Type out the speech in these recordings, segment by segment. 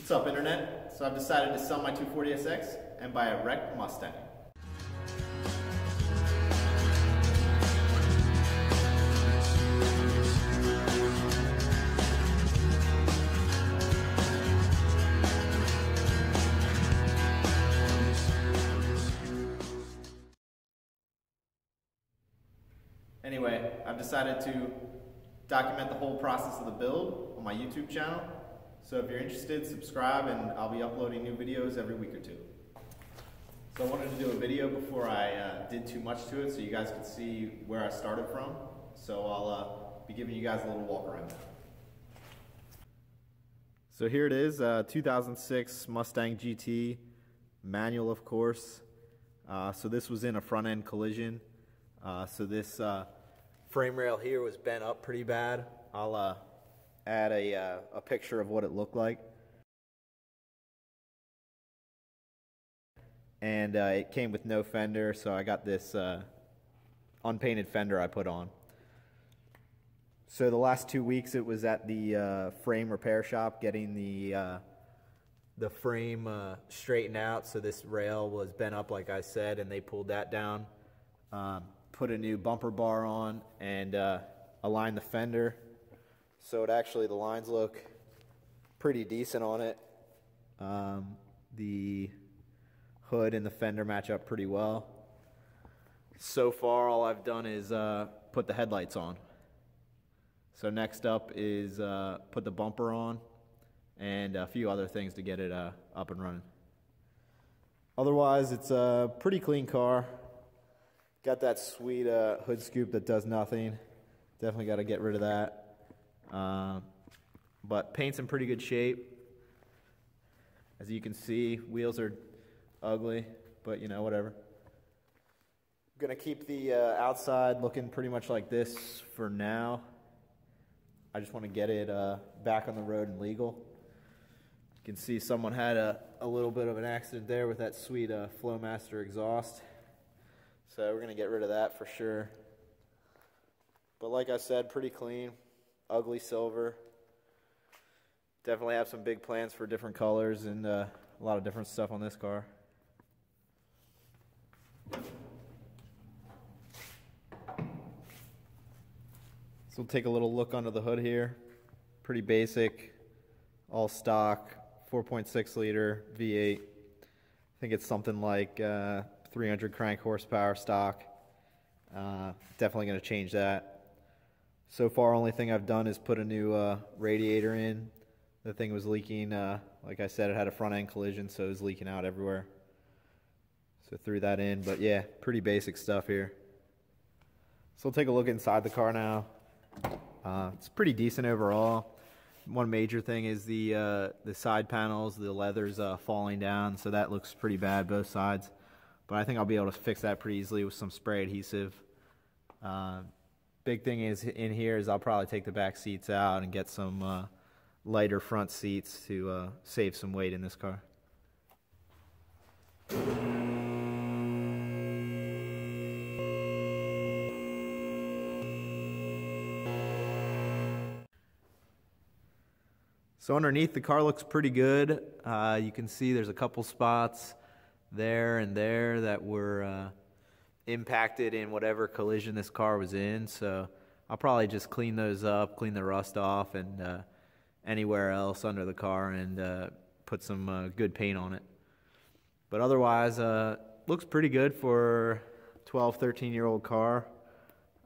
What's up, Internet? So I've decided to sell my 240SX and buy a wrecked Mustang. Anyway, I've decided to document the whole process of the build on my YouTube channel. So if you're interested, subscribe, and I'll be uploading new videos every week or two. So I wanted to do a video before I did too much to it so you guys could see where I started from. So I'll be giving you guys a little walk around. So here it is, 2006 Mustang GT, manual of course. So this was in a front end collision. So this frame rail here was bent up pretty bad. I'll add a picture of what it looked like. And it came with no fender, so I got this unpainted fender I put on. So the last 2 weeks it was at the frame repair shop getting the frame straightened out. So this rail was bent up like I said, and they pulled that down. Put a new bumper bar on and aligned the fender. So it actually, the lines look pretty decent on it. The hood and the fender match up pretty well. So far all I've done is put the headlights on. So next up is put the bumper on and a few other things to get it up and running. Otherwise it's a pretty clean car. Got that sweet hood scoop that does nothing. Definitely got to get rid of that. But paint's in pretty good shape. As you can see, wheels are ugly, but you know, whatever. I'm gonna keep the outside looking pretty much like this for now. I just want to get it back on the road and legal. You can see someone had a little bit of an accident there with that sweet Flowmaster exhaust. So we're going to get rid of that for sure. But like I said, pretty clean. Ugly silver. Definitely have some big plans for different colors and a lot of different stuff on this car. So we'll take a little look under the hood here. Pretty basic, all stock, 4.6 liter V8. I think it's something like 300 crank horsepower stock. Definitely going to change that. So far, only thing I've done is put a new radiator in. The thing was leaking. Like I said, it had a front end collision, so it was leaking out everywhere. So threw that in. But yeah, pretty basic stuff here. So we'll take a look inside the car now. It's pretty decent overall. One major thing is the side panels, the leather's falling down, so that looks pretty bad both sides. But I think I'll be able to fix that pretty easily with some spray adhesive. Big thing is in here is I'll probably take the back seats out and get some lighter front seats to save some weight in this car. So underneath, the car looks pretty good. You can see there's a couple spots there and there that were impacted in whatever collision this car was in. So I'll probably just clean those up, clean the rust off, and anywhere else under the car, and put some good paint on it. But otherwise, looks pretty good for a 12, 13-year-old car.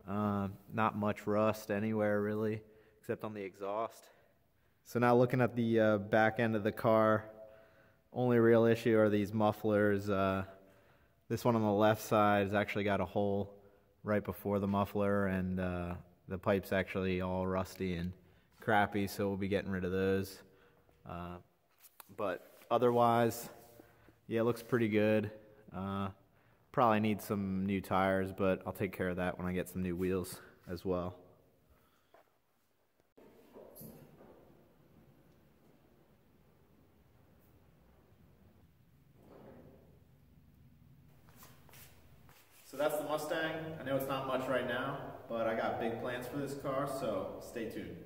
Not much rust anywhere really, except on the exhaust. So now looking at the back end of the car, only real issue are these mufflers. This one on the left side has actually got a hole right before the muffler, and the pipe's actually all rusty and crappy, so we'll be getting rid of those. But otherwise, yeah, it looks pretty good. Probably need some new tires, but I'll take care of that when I get some new wheels as well. So that's the Mustang. I know it's not much right now, but I got big plans for this car, so stay tuned.